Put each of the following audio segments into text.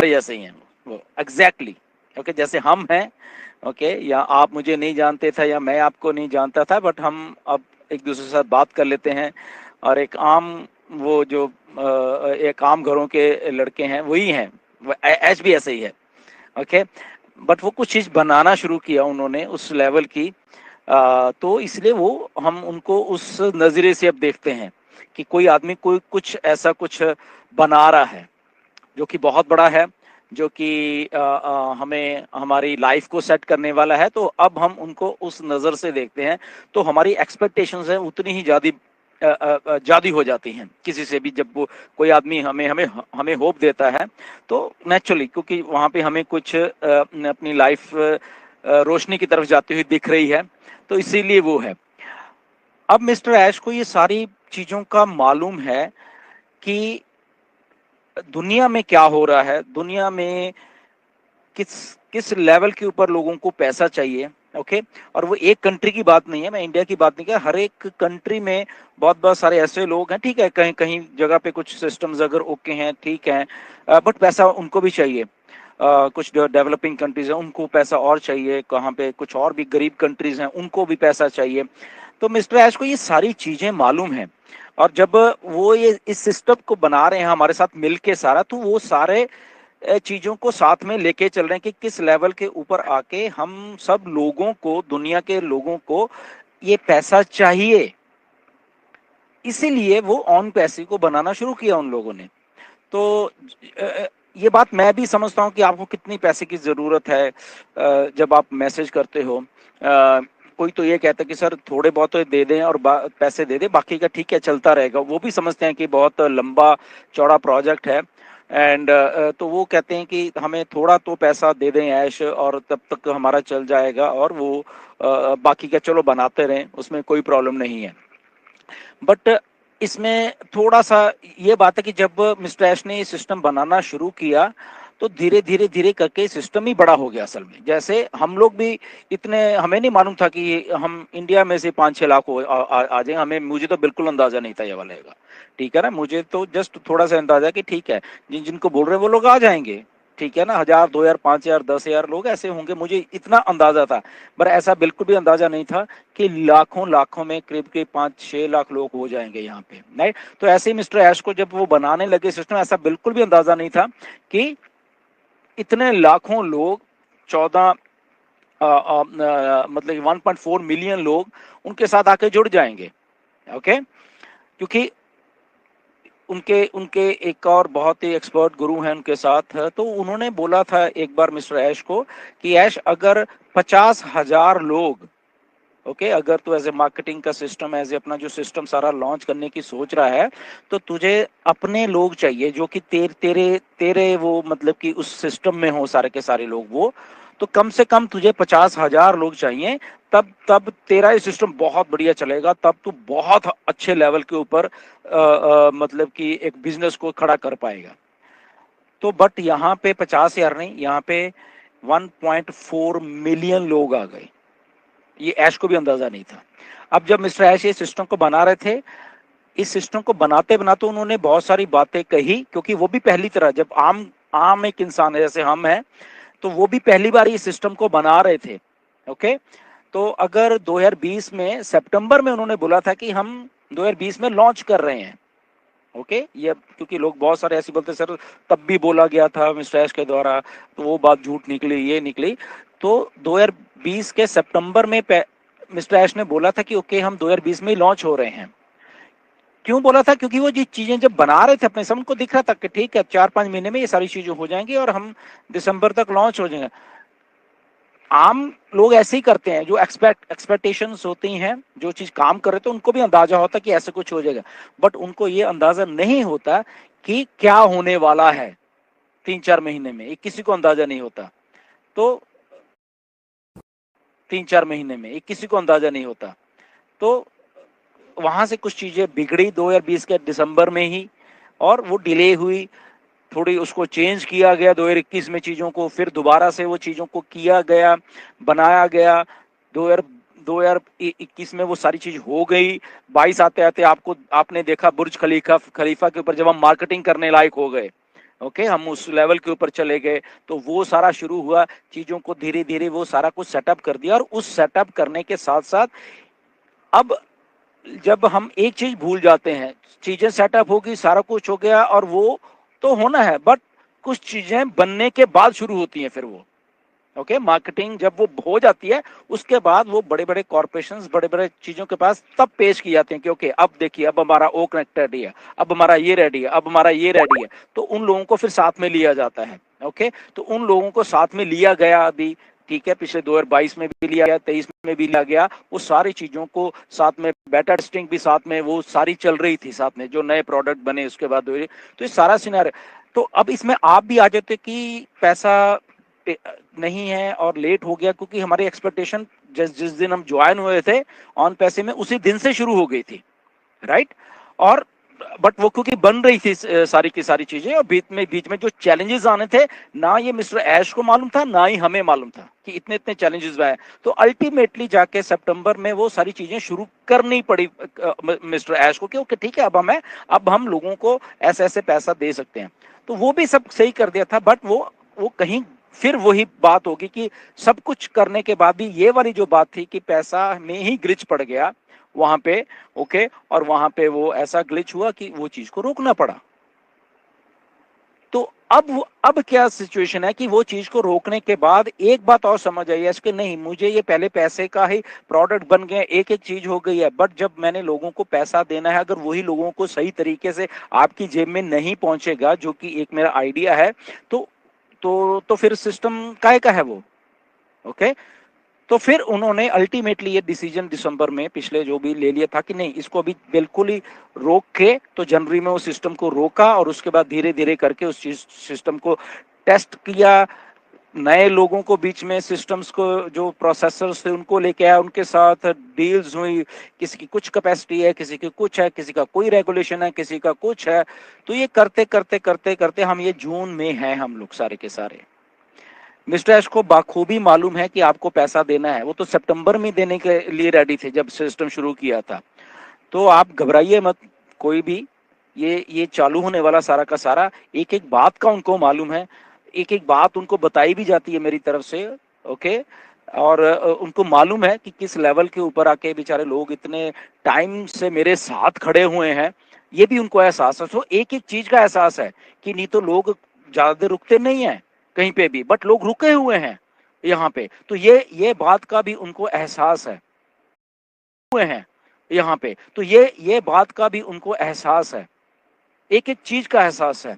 जैसे ही हैं वो एग्जैक्टली। ओके, जैसे हम हैं, ओके, या आप मुझे नहीं जानते थे या मैं आपको नहीं जानता था, बट हम अब एक दूसरे के साथ बात कर लेते हैं। और एक आम, वो जो एक आम घरों के लड़के हैं वही हैं, ऐश भी ऐसे ही है। ओके, बट वो कुछ चीज़ बनाना शुरू किया उन्होंने उस लेवल की, तो इसलिए वो हम उनको उस नज़रिए से अब देखते हैं कि कोई आदमी कोई कुछ ऐसा कुछ बना रहा है जो कि बहुत बड़ा है, जो कि हमें हमारी लाइफ को सेट करने वाला है। तो अब हम उनको उस नज़र से देखते हैं, तो हमारी एक्सपेक्टेशंस है उतनी ही ज़्यादा हो जाती हैं किसी से भी। जब वो कोई आदमी हमें हमें हमें होप देता है, तो नेचुरली, क्योंकि वहाँ पे हमें कुछ अपनी लाइफ रोशनी की तरफ जाती हुई दिख रही है, तो इसीलिए वो है। अब मिस्टर ऐश को ये सारी चीज़ों का मालूम है कि दुनिया में क्या हो रहा है, दुनिया में किस किस लेवल के ऊपर लोगों को पैसा चाहिए। ओके, और वो एक कंट्री की बात नहीं है, मैं इंडिया की बात नहीं कर, हर एक कंट्री में बहुत बहुत सारे ऐसे लोग हैं। ठीक है, कहीं कहीं जगह पे कुछ सिस्टम्स अगर ओके हैं, ठीक है, बट पैसा उनको भी चाहिए। कुछ डेवलपिंग कंट्रीज हैं उनको पैसा और चाहिए, कहाँ पे कुछ और भी गरीब कंट्रीज हैं उनको भी पैसा चाहिए। तो मिस्टर ऐश को ये सारी चीजें मालूम है, और जब वो ये इस सिस्टम को बना रहे हैं हमारे साथ मिलके सारा, तो वो सारे चीजों को साथ में लेके चल रहे हैं कि किस लेवल के ऊपर आके हम सब लोगों को, दुनिया के लोगों को ये पैसा चाहिए। इसीलिए वो ऑन पैसे को बनाना शुरू किया उन लोगों ने। तो ये बात मैं भी समझता हूँ कि आपको कितनी पैसे की जरूरत है। जब आप मैसेज करते हो, कोई तो ये कहता है कि सर थोड़े बहुत तो दे दें और पैसे दे दें, बाकी का ठीक है चलता रहेगा। वो भी समझते हैं कि बहुत लंबा चौड़ा प्रोजेक्ट है, एंड तो वो कहते हैं कि हमें थोड़ा तो पैसा दे दें ऐश, और तब तक हमारा चल जाएगा, और वो बाकी का चलो बनाते रहें, उसमें कोई प्रॉब्लम नहीं है। बट इसमें थोड़ा सा ये बात है कि जब मिस्टर ऐश ने ये सिस्टम बनाना शुरू किया, तो धीरे धीरे धीरे करके सिस्टम ही बड़ा हो गया। असल में जैसे हम लोग भी इतने, हमें नहीं मालूम था कि हम इंडिया में से 5-6 लाख आ जाएंगे। हमें, मुझे तो बिल्कुल अंदाजा नहीं था ये वाले का। ठीक है ना, मुझे तो जस्ट थोड़ा सा अंदाजा कि ठीक है, जिनको बोल रहे हैं वो लोग आ जाएंगे। ठीक है ना, 1000, 2000, 5000, 10,000 लोग ऐसे होंगे, मुझे इतना अंदाजा था। पर ऐसा बिल्कुल भी अंदाजा नहीं था कि लाखों लाखों में करीब के 5-6 लाख लोग हो जाएंगे यहाँ पे, राइट। तो ऐसे ही मिस्टर ऐश को जब वो बनाने लगे सिस्टम, ऐसा बिल्कुल भी अंदाजा नहीं था कि इतने लाखों लोग, 14 मतलब 1.4 मिलियन लोग उनके साथ आके जुड़ जाएंगे। ओके, क्योंकि उनके उनके एक और बहुत ही एक्सपर्ट गुरु हैं उनके साथ, तो उन्होंने बोला था एक बार मिस्टर ऐश को कि ऐश, अगर 50,000 लोग, ओके, अगर तू एज ए मार्केटिंग का सिस्टम, एज ए अपना जो सिस्टम सारा लॉन्च करने की सोच रहा है, तो तुझे अपने लोग चाहिए जो कि तेरे तेरे वो मतलब कि उस सिस्टम में हो, सारे के सारे लोग वो। तो कम से कम तुझे 50,000 लोग चाहिए, तब तब तेरा ये सिस्टम बहुत बढ़िया चलेगा, तब तू बहुत अच्छे लेवल के ऊपर मतलब कि एक बिजनेस को खड़ा कर पाएगा। तो बट यहाँ पे 50,000 नहीं, यहाँ पे 1.4 मिलियन लोग आ गए। ये ऐश को भी अंदाजा नहीं था। अब जब मिस्टर ऐश ये सिस्टम को बना रहे थे, इस सिस्टम को बनाते बनाते उन्होंने बहुत सारी बातें कही, क्योंकि वो भी पहली तरह, जब आम आम एक इंसान है जैसे हम हैं, तो वो भी पहली बार इस सिस्टम को बना रहे थे। ओके, तो अगर 2020 में सितंबर में उन्होंने बोला था कि हम 2020 में लॉन्च कर रहे हैं। ओके, ये क्योंकि लोग बहुत सारे ऐसे बोलते सर तब भी बोला गया था मिस्टर ऐश के द्वारा, तो वो बात झूठ निकली, ये निकली। तो 2020 के सितंबर में मिस्टर ऐश ने बोला था कि ओके हम 2020 में लॉन्च हो रहे हैं। क्यों बोला था? क्योंकि वो जी चीजें जब बना रहे थे अपने सब, उनको दिख रहा था कि ठीक है 4-5 महीने में ये सारी चीजें हो जाएंगी और हम दिसंबर तक लॉन्च हो जाएंगे। आम लोग ऐसे ही करते हैं, जो एक्सपेक्टेशंस होती हैं, जो चीज काम कर रहे थे उनको भी अंदाजा होता कि ऐसे कुछ हो जाएगा, बट उनको ये अंदाजा नहीं होता कि क्या होने वाला है 3-4 महीने में, ये किसी को अंदाजा नहीं होता। तो 3-4 महीने में ये किसी को अंदाजा नहीं होता। तो वहां से कुछ चीजें बिगड़ी 2020 के दिसंबर में ही, और वो डिले हुई, थोड़ी उसको चेंज किया गया 2021 में चीज़ों को, फिर दोबारा से वो चीज़ों को किया गया, बनाया गया। 2021 में वो सारी चीज़ हो गई। 22 आते आते आपने देखा बुर्ज खलीफा के ऊपर जब हम मार्केटिंग करने लायक हो गए, ओके, हम उस लेवल के ऊपर चले गए, तो वो सारा शुरू हुआ। चीज़ों को धीरे धीरे वो सारा कुछ सेटअप कर दिया, और उस सेटअप करने के साथ साथ अब जब हम एक चीज भूल जाते हैं, चीजें सेटअप होगी, सारा कुछ हो गया, और वो तो होना है, बट कुछ चीजें बनने के बाद शुरू होती हैं फिर वो, ओके, मार्केटिंग जब वो हो जाती है, उसके बाद वो बड़े बड़े कॉर्पोरेशंस, बड़े बड़े चीजों के पास तब पेश की जाती हैं कि ओके, अब देखिए, अब हमारा ओ कनेक्ट रेडी है, अब हमारा ये रेडी है, अब हमारा ये रेडी है, तो उन लोगों को फिर साथ में लिया जाता है। ओके, तो उन लोगों को साथ में लिया गया अभी, ठीक है, पिछले 2022 में भी लिया गया, 23 में भी लिया गया, वो सारी चीजों को साथ में, बेटा टेस्टिंग भी साथ में, वो सारी चल रही थी साथ में, जो नए प्रोडक्ट बने उसके बाद। तो ये सारा सिनेरियो, तो अब इसमें आप भी आ जाते कि पैसा नहीं है और लेट हो गया, क्योंकि हमारी एक्सपेक्टेशन जिस दिन हम ज्वाइन हुए थे ऑन पैसे में, उसी दिन से शुरू हो गई थी, राइट। और बट वो क्योंकि बन रही थी सारी की सारी चीजें, और बीच में जो चैलेंजेस आने थे, ना ये मिस्टर ऐश को मालूम था, ना ही हमें मालूम था कि इतने इतने चैलेंजेस आए। तो अल्टीमेटली जाके सितंबर में वो सारी चीजें शुरू करनी पड़ी मिस्टर ऐश को, कि ठीक है, अब हम लोगों को ऐसे ऐसे पैसा दे सकते हैं। तो वो भी सब सही कर दिया था, बट वो कहीं फिर वही बात होगी कि सब कुछ करने के बाद भी ये वाली जो बात थी कि पैसा में ही ग्लिच पड़ गया वहां पे, ओके, और वहां पे वो ऐसा ग्लिच हुआ कि वो चीज को रोकना पड़ा। तो अब क्या सिचुएशन है कि वो चीज को रोकने के बाद एक बात और समझ आई है कि नहीं, मुझे ये पहले पैसे का ही प्रोडक्ट बन गया, एक एक चीज हो गई है, बट जब मैंने लोगों को पैसा देना है, अगर वही लोगों को सही तरीके से आपकी जेब में नहीं पहुंचेगा, जो कि एक मेरा आइडिया है, तो फिर सिस्टम काय का है वो, ओके। तो फिर उन्होंने अल्टीमेटली ये डिसीजन दिसंबर में पिछले जो भी ले लिया था कि नहीं, इसको अभी बिल्कुल ही रोक के, तो जनवरी में उस सिस्टम को रोका, और उसके बाद धीरे धीरे करके उस सिस्टम को टेस्ट किया, नए लोगों को बीच में सिस्टम्स को, जो प्रोसेसर्स थे उनको लेके आया, उनके साथ डील्स हुई, किसी की कुछ कैपेसिटी है, किसी की कुछ है, किसी का कोई रेगुलेशन है, किसी का कुछ है। तो ये करते करते करते करते हम ये जून में हैं हम लोग सारे के सारे। मिस्टर एश को बाखूबी मालूम है कि आपको पैसा देना है, वो तो सितंबर में देने के लिए रेडी थे जब सिस्टम शुरू किया था। तो आप घबराइए मत कोई भी, ये चालू होने वाला सारा का सारा, एक एक बात का उनको मालूम है, एक एक बात उनको बताई भी जाती है मेरी तरफ से, ओके। और उनको मालूम है कि किस लेवल के ऊपर आके बेचारे लोग इतने टाइम से मेरे साथ खड़े हुए हैं, ये भी उनको एहसास है। तो एक एक चीज का एहसास है कि नहीं तो लोग ज्यादा देर रुकते नहीं है कहीं पे भी, बट लोग रुके हुए हैं यहाँ पे, तो ये बात का भी उनको एहसास है, हुए हैं यहाँ पे, तो ये बात का भी उनको एहसास है, एक एक चीज का एहसास है।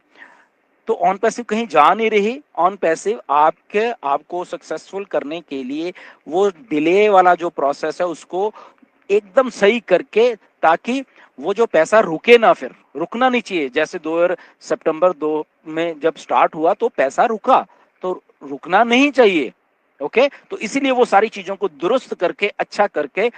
तो ऑन पैसिव कहीं जा नहीं रही, ऑन पैसिव आपको सक्सेसफुल करने के लिए वो डिले वाला जो प्रोसेस है उसको एकदम सही करके, ताकि वो जो पैसा रुके ना, फिर रुकना नहीं चाहिए। जैसे सितंबर 2 में जब स्टार्ट हुआ तो पैसा रुका, तो रुकना नहीं चाहिए, ओके। तो इसीलिए वो सारी चीजों को दुरुस्त करके, अच्छा करके,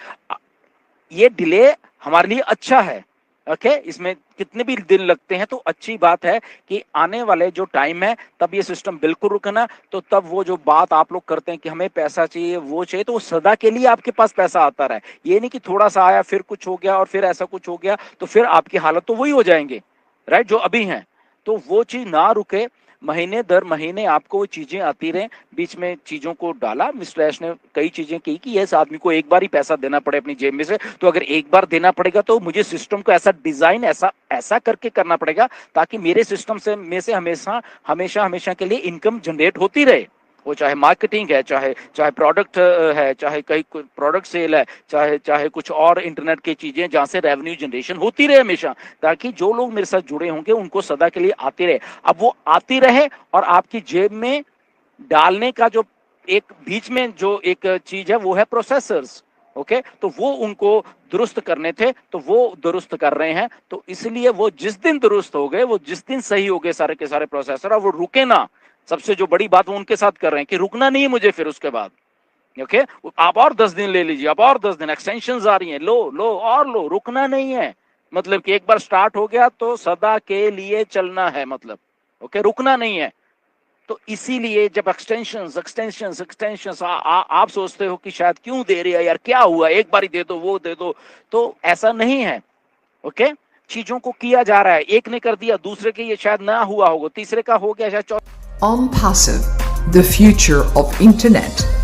ये डिले हमारे लिए अच्छा है, ओके। इसमें कितने भी दिन लगते हैं तो अच्छी बात है कि आने वाले जो टाइम है तब ये सिस्टम बिल्कुल रुकना। तो तब वो जो बात आप लोग करते हैं कि हमें पैसा चाहिए, वो चाहिए, तो वो सदा के लिए आपके पास पैसा आता रहे। ये नहीं कि थोड़ा सा आया फिर कुछ हो गया और फिर ऐसा कुछ हो गया, तो फिर आपकी हालत तो वही हो जाएंगे, राइट, जो अभी हैं। तो वो चीज ना रुके, महीने दर महीने आपको वो चीजें आती रहे। बीच में चीजों को डाला मिस्टर ऐश ने, कई चीजें की कि इस आदमी को एक बार ही पैसा देना पड़े अपनी जेब में से, तो अगर एक बार देना पड़ेगा तो मुझे सिस्टम को ऐसा डिजाइन, ऐसा करके करना पड़ेगा ताकि मेरे सिस्टम से हमेशा हमेशा हमेशा के लिए इनकम जनरेट होती रहे। वो चाहे मार्केटिंग है, चाहे प्रोडक्ट है, चाहे कहीं प्रोडक्ट सेल है, चाहे कुछ और इंटरनेट की चीजें जहां से रेवेन्यू जनरेशन होती रहे हमेशा, ताकि जो लोग मेरे साथ जुड़े होंगे उनको सदा के लिए आती रहे। अब वो आती रहे, और आपकी जेब में डालने का जो एक बीच में जो एक चीज है वो है प्रोसेसर्स, ओके। तो वो उनको दुरुस्त करने थे, तो वो दुरुस्त कर रहे हैं। तो इसलिए वो जिस दिन दुरुस्त हो गए, वो जिस दिन सही हो गए सारे के सारे प्रोसेसर, और वो रुके ना, सबसे जो बड़ी बात वो उनके साथ कर रहे हैं कि रुकना नहीं है मुझे फिर उसके बाद, ओके। आप और 10 दिन ले लीजिए, अब और 10 दिन एक्सटेंशन आ रही हैं, लो और लो, रुकना नहीं है। मतलब कि एक बार स्टार्ट हो गया तो सदा के लिए चलना है, मतलब ओके, रुकना नहीं है। तो इसीलिए जब एक्सटेंशंस आप सोचते हो कि शायद क्यों दे रही है यार, क्या हुआ, एक बार ही दे दो, वो दे दो, तो ऐसा नहीं है। ओके, चीजों को किया जा रहा है, एक ने कर दिया, दूसरे के ये शायद ना हुआ होगा, तीसरे का हो गया, शायद On Passive, the future of internet.